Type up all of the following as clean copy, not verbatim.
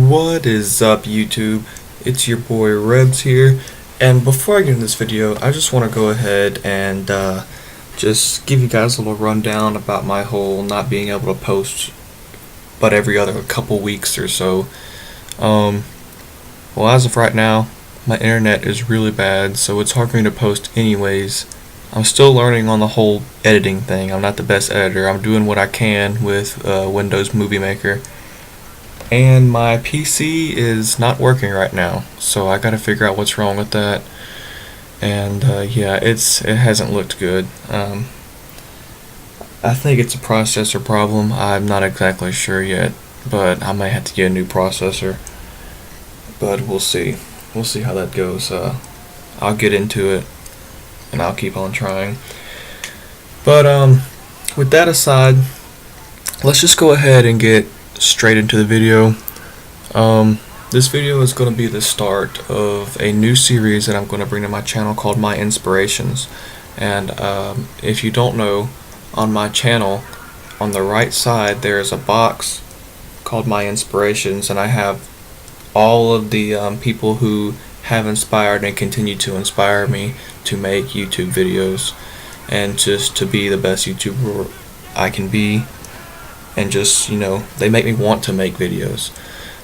What is up, YouTube? It's your boy REBz here, and before I get into this video, I just want to go ahead and just give you guys a little rundown about my whole not being able to post but every other couple weeks or so. Well, as of right now, my internet is really bad, so it's hard for me to post anyways. I'm still learning on the whole editing thing. I'm not the best editor. I'm doing what I can with Windows Movie Maker. And my PC is not working right now, so I gotta figure out what's wrong with that. And yeah, it hasn't looked good. I think it's a processor problem. I'm not exactly sure yet, but I might have to get a new processor. But we'll see. We'll see how that goes. I'll get into it, and I'll keep on trying. But with that aside, let's just go ahead and get straight into the video. This video is going to be the start of a new series that I'm going to bring to my channel called My Inspirations. And if you don't know, on my channel, on the right side there is a box called My Inspirations, and I have all of the people who have inspired and continue to inspire me to make YouTube videos and just to be the best YouTuber I can be. And just, you know, they make me want to make videos.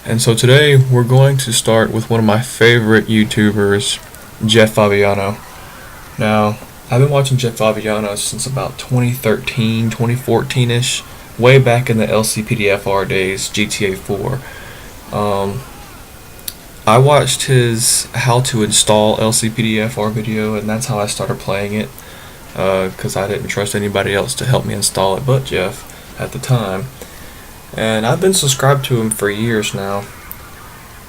And so today we're going to start with one of my favorite YouTubers, Jeff Favignano. Now, I've been watching Jeff Favignano since about 2013, 2014-ish, way back in the LCPDFR days, GTA 4. I watched his how to install LCPDFR video, and that's how I started playing it, because I didn't trust anybody else to help me install it but Jeff at the time. And I've been subscribed to him for years now,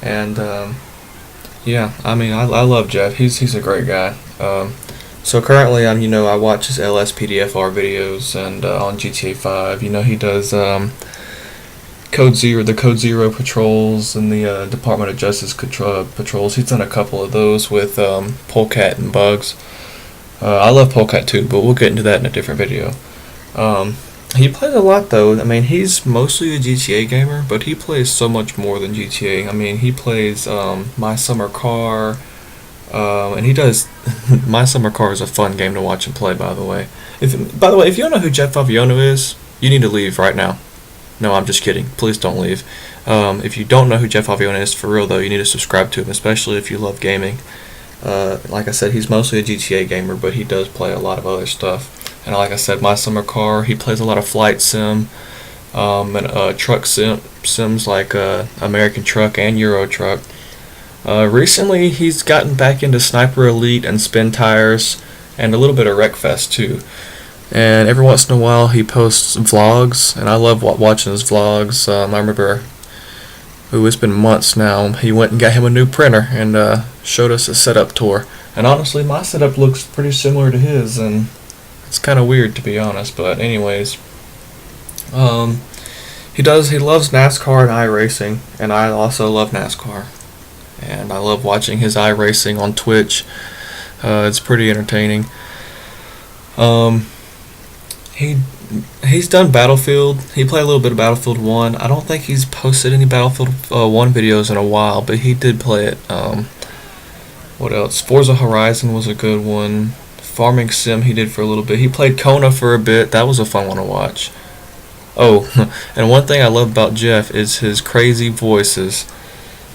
and yeah, I mean, I love Jeff. He's a great guy. So currently I watch his LSPDFR videos, and on GTA 5, he does the Code Zero patrols and the Department of Justice patrols. He's done a couple of those with Polecat and Bugs. I love Polecat too, but we'll get into that in a different video. He plays a lot though. I mean, he's mostly a GTA gamer, but he plays so much more than GTA. I mean, he plays My Summer Car, and he does. My Summer Car is a fun game to watch and play, by the way. If you don't know who Jeff Favignano is, you need to leave right now. No, I'm just kidding. Please don't leave. If you don't know who Jeff Favignano is for real though, you need to subscribe to him, especially if you love gaming. Like I said, he's mostly a GTA gamer, but he does play a lot of other stuff. And like I said, My Summer Car, he plays a lot of flight sim, and truck sims like American Truck and Euro Truck. Recently, he's gotten back into Sniper Elite and Spin Tires, and a little bit of Wreckfest too. And every once in a while, he posts vlogs, and I love watching his vlogs. I remember, it's been months now, he went and got him a new printer and showed us a setup tour. And honestly, my setup looks pretty similar to his, and it's kind of weird, to be honest, but anyways, he loves NASCAR and iRacing, and I also love NASCAR, and I love watching his iRacing on Twitch. It's pretty entertaining. He's done Battlefield. He played a little bit of Battlefield 1. I don't think he's posted any Battlefield 1 videos in a while, but he did play it. What else? Forza Horizon was a good one. Farming Sim he did for a little bit. He played Kona for a bit. That was a fun one to watch. Oh, and one thing I love about Jeff is his crazy voices.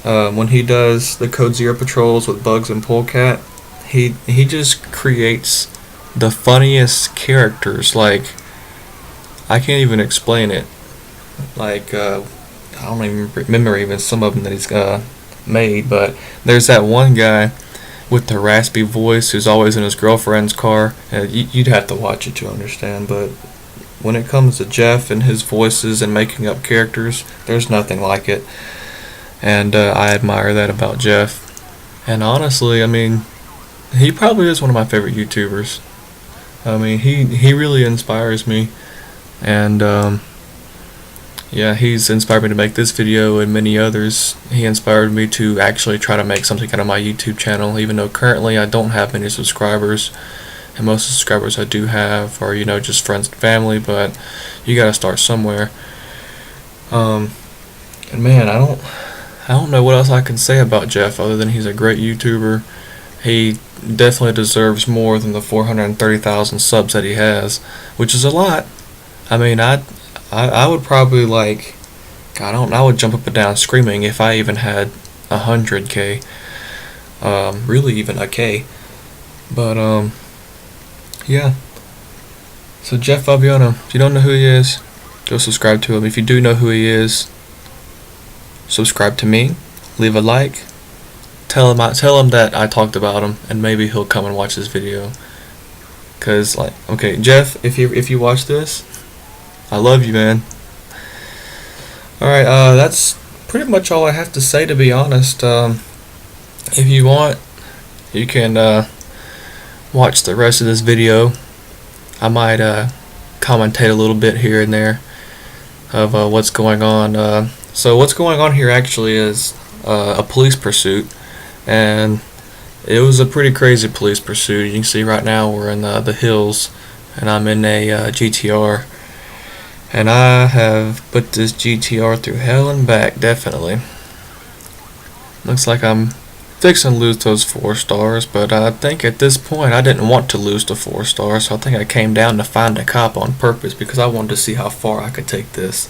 When he does the Code Zero patrols with Bugs and Polecat, he just creates the funniest characters. Like, I can't even explain it. Like, I don't even remember even some of them that he's made, but there's that one guy with the raspy voice who's always in his girlfriend's car. You'd have to watch it to understand, but when it comes to Jeff and his voices and making up characters, there's nothing like it. And I admire that about Jeff. And honestly, I mean, he probably is one of my favorite YouTubers. I mean, he really inspires me, and yeah, he's inspired me to make this video and many others. He inspired me to actually try to make something out of my YouTube channel, even though currently I don't have many subscribers, and most subscribers I do have are, just friends and family, but you gotta start somewhere. And man, I I don't know what else I can say about Jeff other than he's a great YouTuber. He definitely deserves more than the 430,000 subs that he has, which is a lot. I mean, I would probably like, God, I would jump up and down screaming if I even had 100K. Really even a K. But yeah. So Jeff Favignano, if you don't know who he is, go subscribe to him. If you do know who he is, subscribe to me, leave a like, tell him that I talked about him, and maybe he'll come and watch this video. Cause like, okay, Jeff, if you watch this, I love you, man. All right, that's pretty much all I have to say, to be honest. If you want, you can watch the rest of this video. I might commentate a little bit here and there of what's going on. So what's going on here actually is a police pursuit, and it was a pretty crazy police pursuit. You can see right now we're in the hills, and I'm in a GTR, and I have put this GTR through hell and back, definitely. Looks like I'm fixing to lose those 4 stars, but I think at this point I didn't want to lose the 4 stars, so I think I came down to find a cop on purpose because I wanted to see how far I could take this.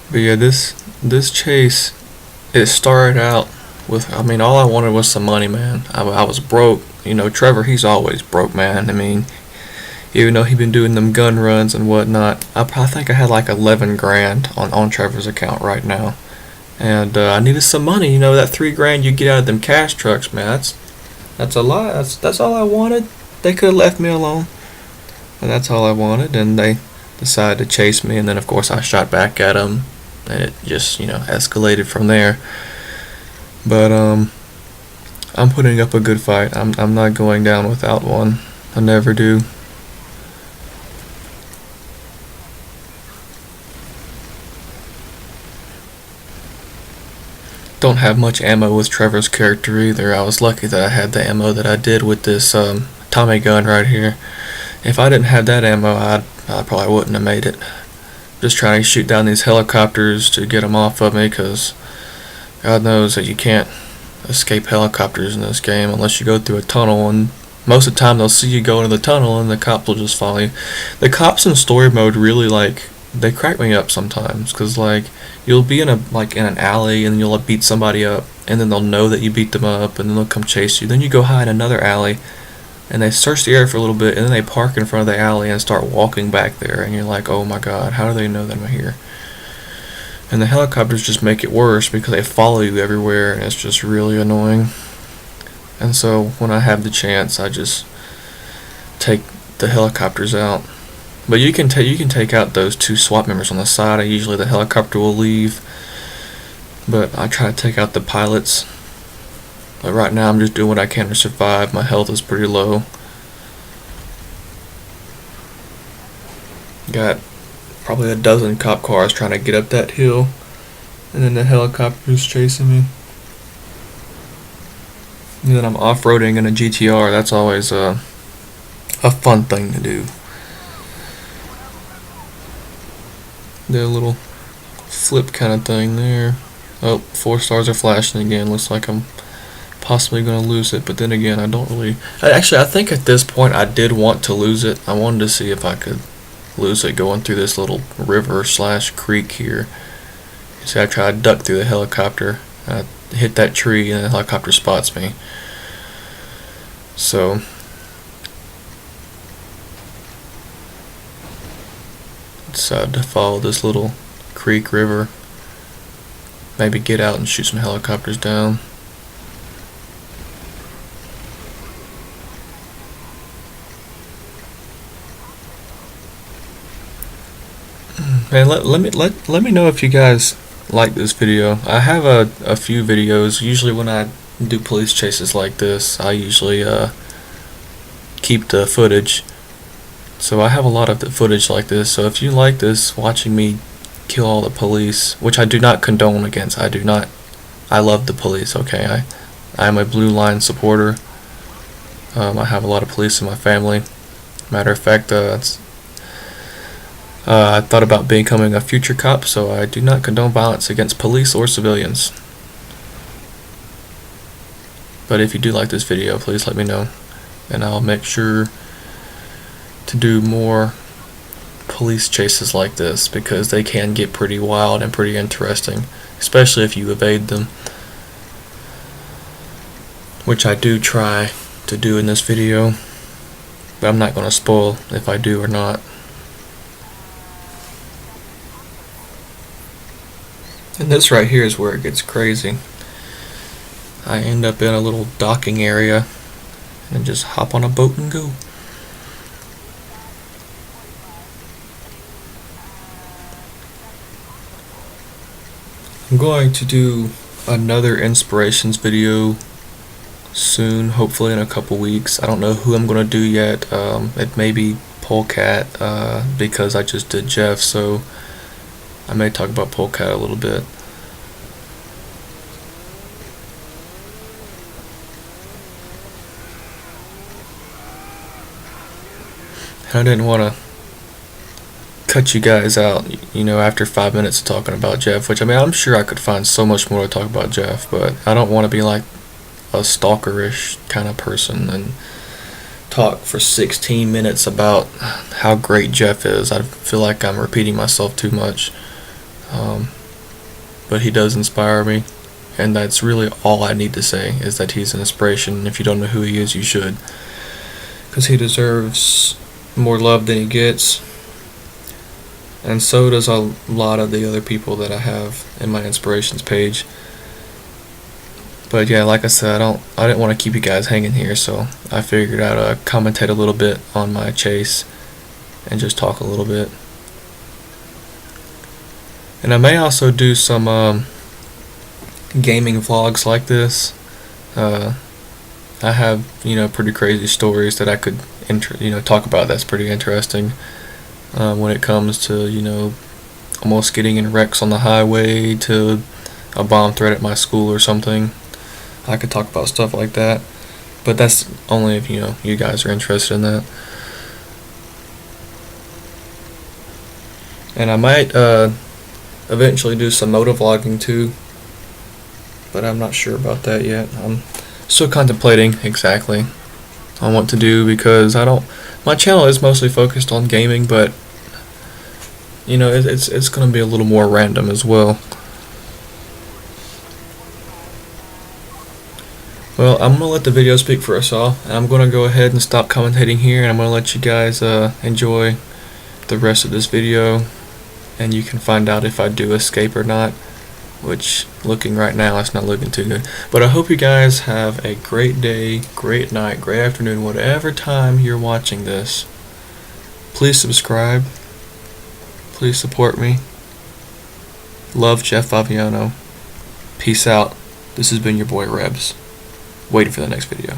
But yeah, this chase, it started out with, I mean, all I wanted was some money, man. I was broke. You know, Trevor, he's always broke, man. I mean, even though he'd been doing them gun runs and whatnot, I think I had like 11 grand on Trevor's account right now. And I needed some money. You know, that 3 grand you get out of them cash trucks, man, that's a lot. That's all I wanted. They could have left me alone. And that's all I wanted, and they decided to chase me, and then of course I shot back at them, and it just, you know, escalated from there. But I'm putting up a good fight. I'm not going down without one. I never do. Don't have much ammo with Trevor's character either. I was lucky that I had the ammo that I did with this Tommy gun right here. If I didn't have that ammo, I probably wouldn't have made it. Just trying to shoot down these helicopters to get them off of me, because God knows that you can't escape helicopters in this game unless you go through a tunnel, and most of the time they'll see you go into the tunnel and the cops will just follow you. The cops in story mode really, like, they crack me up sometimes, because like you'll be in an alley and you'll beat somebody up, and then they'll know that you beat them up, and then they'll come chase you. Then you go hide in another alley, and they search the area for a little bit, and then they park in front of the alley and start walking back there, and you're like, oh my god, how do they know that I'm here? And the helicopters just make it worse because they follow you everywhere, and it's just really annoying. And so when I have the chance, I just take the helicopters out. But you can take out those 2 SWAT members on the side. Usually the helicopter will leave, but I try to take out the pilots. But right now I'm just doing what I can to survive. My health is pretty low. Got probably a dozen cop cars trying to get up that hill, and then the helicopter's chasing me. And then I'm off-roading in a GTR. That's always a fun thing to do. The little flip kind of thing there. Oh, 4 stars are flashing again. Looks like I'm possibly going to lose it, but then again, I don't really... Actually, I think at this point I did want to lose it. I wanted to see if I could lose it going through this little river / creek here. See, I try to duck through the helicopter. I hit that tree and the helicopter spots me. So decided to follow this little creek river. Maybe get out and shoot some helicopters down. Man, let me know if you guys like this video. I have a few videos. Usually when I do police chases like this, I usually keep the footage. So I have a lot of the footage like this. So if you like this, watching me kill all the police, which I do not condone against, I do not I love the police. Okay, I'm a Blue Line supporter. I have a lot of police in my family. Matter of fact, I thought about becoming a future cop, so I do not condone violence against police or civilians. But if you do like this video, please let me know, and I'll make sure to do more police chases like this, because they can get pretty wild and pretty interesting, especially if you evade them, which I do try to do in this video, but I'm not going to spoil if I do or not. And this right here is where it gets crazy. I end up in a little docking area and just hop on a boat and go. I'm going to do another inspirations video soon, hopefully in a couple weeks. I don't know who I'm going to do yet. It may be Polecat, because I just did Jeff, so I may talk about Polecat a little bit. I didn't want to cut you guys out, after 5 minutes of talking about Jeff, which, I mean, I'm sure I could find so much more to talk about Jeff, but I don't want to be like a stalkerish kind of person and talk for 16 minutes about how great Jeff is. I feel like I'm repeating myself too much. But he does inspire me, and that's really all I need to say, is that he's an inspiration. If you don't know who he is, you should, because he deserves more love than he gets, and so does a lot of the other people that I have in my inspirations page. But yeah, like I said, I didn't want to keep you guys hanging here, so I figured I'd commentate a little bit on my chase and just talk a little bit. And I may also do some gaming vlogs like this. I have pretty crazy stories that I could talk about. That's pretty interesting. When it comes to almost getting in wrecks on the highway, to a bomb threat at my school or something. I could talk about stuff like that, but that's only if you guys are interested in that. And I might eventually do some motovlogging too, but I'm not sure about that yet. I'm still contemplating exactly on what to do, because my channel is mostly focused on gaming, but it's going to be a little more random as well. Well, I'm going to let the video speak for us all, and I'm going to go ahead and stop commentating here, and I'm going to let you guys enjoy the rest of this video, and you can find out if I do escape or not, which, looking right now, it's not looking too good. But I hope you guys have a great day, great night, great afternoon, whatever time you're watching this. Please subscribe. Please support me. Love, Jeff Favignano. Peace out. This has been your boy REBz. Waiting for the next video.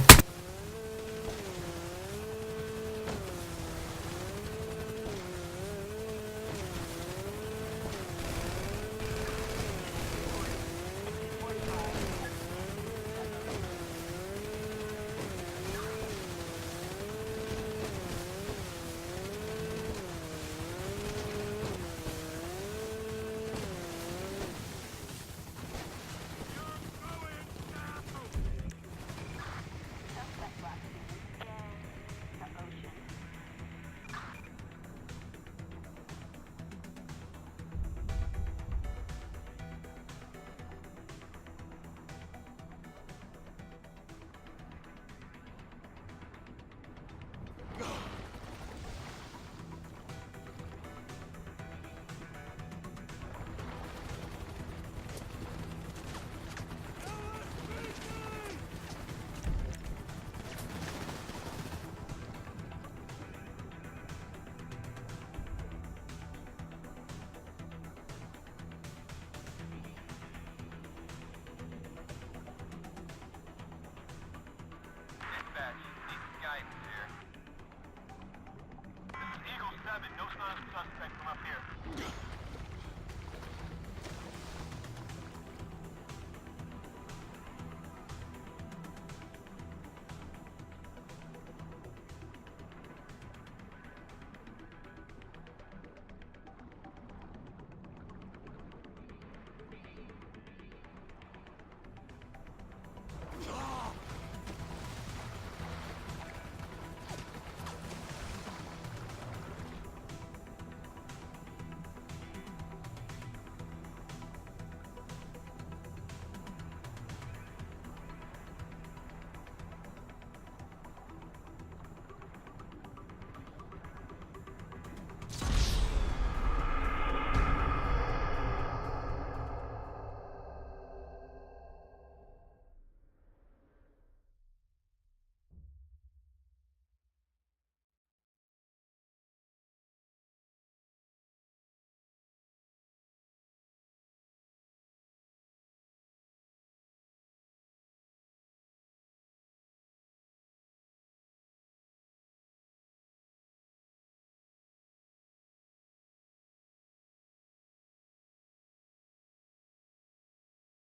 Eagle 7, no sign of suspect from up here.